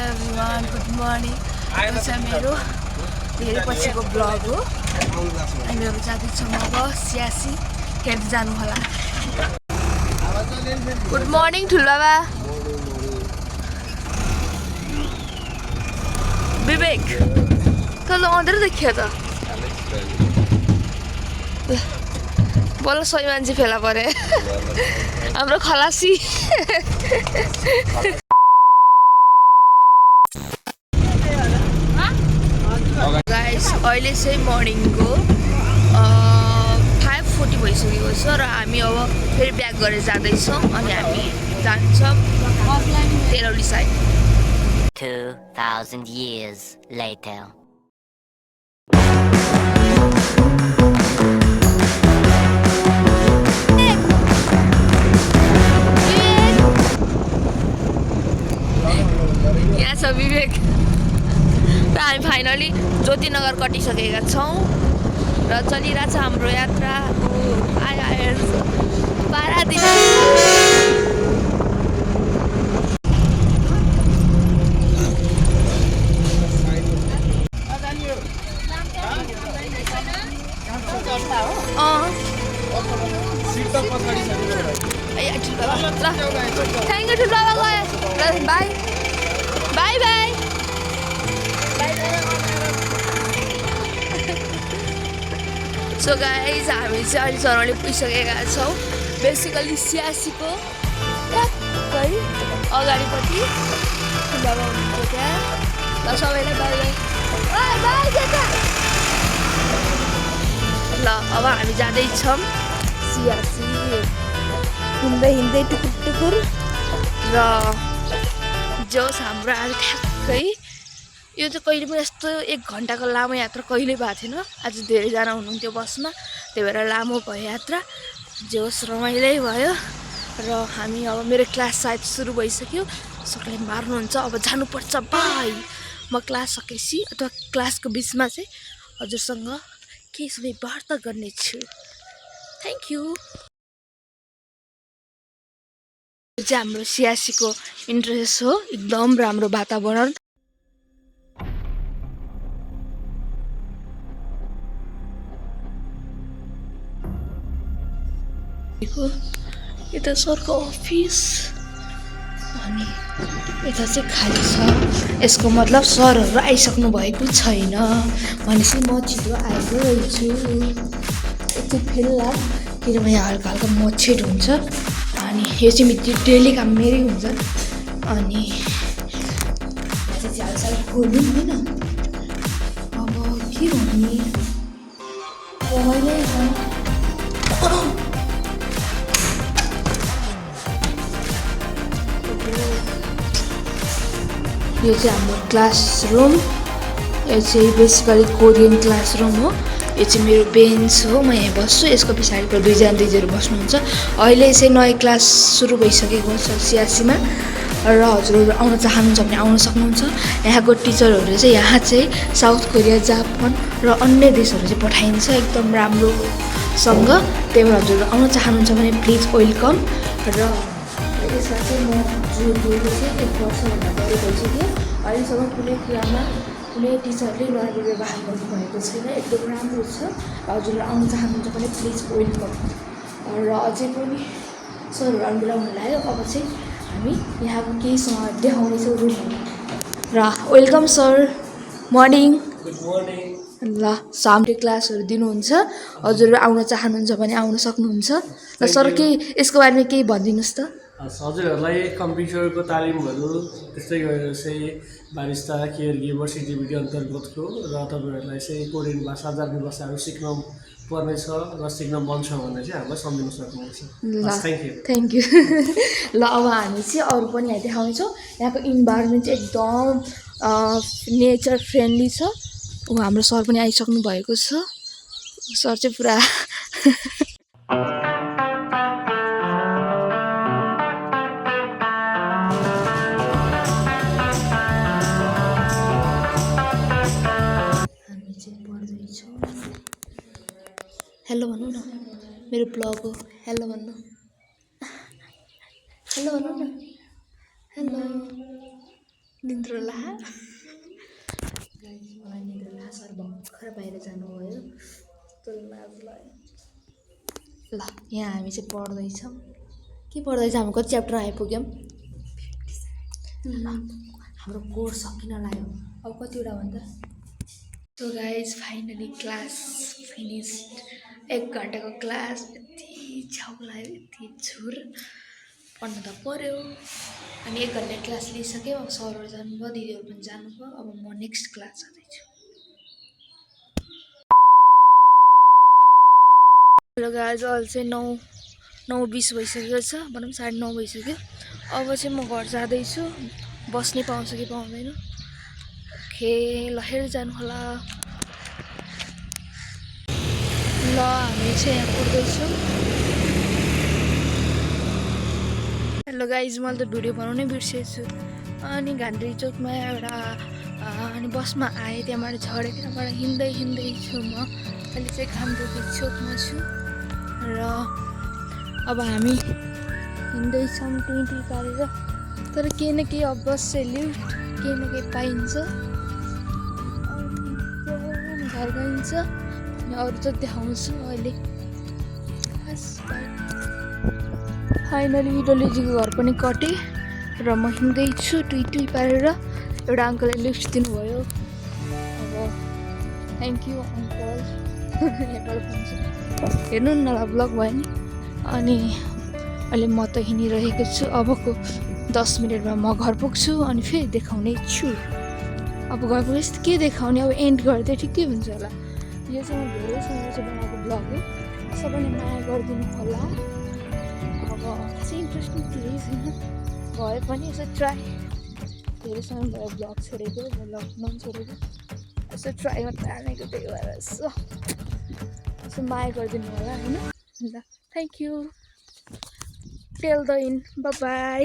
everyone, good morning. यो चाहिँ मेरो धेरै पछिको ब्लग हो। हामीहरू जाँदैछौँ अब सियासी क्याम्प जानु होला। Good morning ठुलबाबा। विवेक तँ लगाउँदै देखियो त बल्ल सही मान्छे फेला परे हाम्रो खलासी। गाइस अहिले चाहिँ मर्निङको 5:40 भइसकेको छ र हामी अब फेरि ब्याक गरेर जाँदैछौँ अनि हामी जान्छौँ तेरौली साइड। 2000 years later. यहाँ छ विवेक र हामी फाइनली ज्योतिनगर कटिसकेका छौँ र चलिरहेछ हाम्रो यात्रा। पारादिन थ्याङ्क यू ठुलो बाबा गयो by by by. So guys हामी चाहिँ अहिले चरौली पुगिसकेका छौँ। बेसिकली सियासीको ठ्याक्कै अगाडिपट्टि बाबा हुनुहुन्छ त्यहाँ ल सबैलाई बाई बाई ल अब हामी जाँदैछौँ सियासी हिँड्दै हिँड्दै टुकुर टुकुर र जोस् हाम्रो आज ठ्याक्कै यो चाहिँ कहिले पनि यस्तो 1 घन्टाको लामो यात्रा कहिले भएको थिएन। आज धेरैजना हुनुहुन्थ्यो बसमा त्यही भएर लामो भयो यात्रा। जोस् रमाइलै भयो र हामी अब मेरो क्लास सायद सुरु भइसक्यो। सबैले मार्नुहुन्छ अब जानुपर्छ बाई। म क्लास सकेपछि अथवा क्लासको बिचमा चाहिँ हजुरसँग केही समय वार्ता गर्नेछु। Thank you. यो चाहिँ हाम्रो सियासीको इन्ट्रेस्ट हो। एकदम राम्रो वातावरण। यता सरको अफिस अनि यता चाहिँ खाली छ। यसको मतलब सरहरू आइसक्नु भएको छैन भनेपछि म छिटो आएको रहेछु। यति फिलहाल किनभने यहाँ हल्का हल्का मच्छर हुन्छ अनि यो चाहिँ मेरो डेली काम मेरै हुन्छ अनि चाहिँ हालसाल खोल्नु होइन। अब के भन्ने पहिल्यै यो चाहिँ हाम्रो क्लासरुम। यो चाहिँ बेसिकली कोरियन क्लासरुम हो। यो चाहिँ मेरो बेन्च हो। म यहाँ बस्छु। यसको पछाडिको दुईजना दिदीहरू बस्नुहुन्छ। अहिले चाहिँ नयाँ क्लास सुरु भइसकेको छ सियासीमा र हजुरहरू आउन चाहनुहुन्छ भने आउन सक्नुहुन्छ। यहाँको टिचरहरू चाहिँ यहाँ चाहिँ साउथ कोरिया जापान र अन्य देशहरू चाहिँ पठाइन्छ एकदम राम्रोसँग। त्यही भएर हजुरहरू आउन चाहनुहुन्छ भने प्लिज वेलकम। र यसमा चाहिँ म जोडिएको चाहिँ 1 वर्षभन्दा बढी भइसक्यो। अहिलेसम्म कुनै कुरामा कुनै टिचरले नराम्रो व्यवहार गर्नुभएको छैन। एकदम राम्रो छ। हजुरहरू आउन चाहनुहुन्छ भने प्लिज वेलकम। र अझै पनि सरहरू आउनु बोलाउनु लाग्यो। अब चाहिँ हामी यहाँको केहीसँग देखाउनेछौँ रुमहरू र welcome sir. Morning. Good morning. ल सामने क्लासहरू दिनुहुन्छ। हजुरहरू आउन चाहनुहुन्छ भने आउन सक्नुहुन्छ। र सर केही यसको बारेमा केही भनिदिनुहोस् त। हजुरहरूलाई कम्प्युटरको तालिमहरू त्यस्तै गरेर चाहिँ बारिस्ता केयर युनिभर्सिटी अन्तर्गतको र तपाईँहरूलाई चाहिँ कोरियन भाषा जान्ने भाषाहरू सिक्न पर्नेछ र सिक्न मन छ भने चाहिँ हामीलाई सम्झिन सक्नुहुन्छ। ल थ्याङ्क यू। Thank you. ल अब हामी चाहिँ अरू पनि यहाँ देखाउनेछौँ। यहाँको इन्भाइरोमेन्ट चाहिँ एकदम नेचर फ्रेन्डली छ। हाम्रो सर पनि आइसक्नु भएको छ। सर चाहिँ पुरा हेलो भन्नु न। मेरो ब्लग हो। हेलो भन्नु। हेलो भन्नु न। हेलो निन्द्रो ला मलाई निन्द्रो ला सर भर्खर बाहिर जानुभयो त लाज लाग्यो। ल यहाँ हामी चाहिँ पढ्दैछौँ के पढ्दैछ हामी कति च्याप्टर आइपुग्यौँ हाम्रो कोर्स सकिन लाग्यो अब कतिवटा भन्दा। So guys finally class finished 1 घन्टाको क्लास यति छाउ लाग्यो यति झुर पढ्नु त पऱ्यो अनि 1 घन्टा क्लास लिइसक्यो अब सरहरू जानुभयो दिदीहरू पनि जानुभयो अब म नेक्स्ट क्लास जाँदैछु। हेलो गाइज अहिले चाहिँ 9:20 भइसकेको छ भनौँ 9:30 भइसक्यो। अब चाहिँ म घर जाँदैछु बस्नै पाउँछ कि पाउँदैन ओके ल हेर्दै जानु होला। ल हामी चाहिँ यहाँ पुग्दैछौँ। हेलो गाइज मैले त भिडियो बनाउनै बिर्सेछु अनि घान्द्री चोकमा एउटा अनि बसमा आएँ त्यहाँबाट झरेँ त्यहाँबाट हिँड्दैछु म अहिले चाहिँ घान्द्री चोकमा छु र अब हामी हिँड्दैछौँ टुइटी पारेर तर केही न केही अब बस चाहिँ लिफ्ट केही न केही पाइन्छ अनि घर गइन्छ अनि अरू त देखाउँछु अहिले। फाइनली डोलीजीको घर पनि कटेँ र म हिँड्दैछु टुई पारेर एउटा अङ्कलले लिफ्ट दिनुभयो अब थ्याङ्क यू अङ्कल नेपाल भन्छु हेर्नु न ल ब्लग भयो नि। अनि अहिले म त हिँडिरहेको छु अबको 10 मिनटमा म घर पुग्छु अनि फेरि देखाउने छु। अब घर पुगेपछि के देखाउने अब एन्ड गर्दै ठिकै हुन्छ होला। यो चाहिँ म धेरै समय चाहिँ बनाएको ब्लग हो सबैले माया गरिदिनु होला। अब खासै इन्ट्रेस्टिङ केही छैन भए पनि यसो ट्राई धेरै समय भयो ब्लग छोडेको ब्लग नछोडेको यसो ट्राई मात्रै हानेको त्यही भएर यसो माया गरिदिनु होला होइन। ल thank you tell the end by.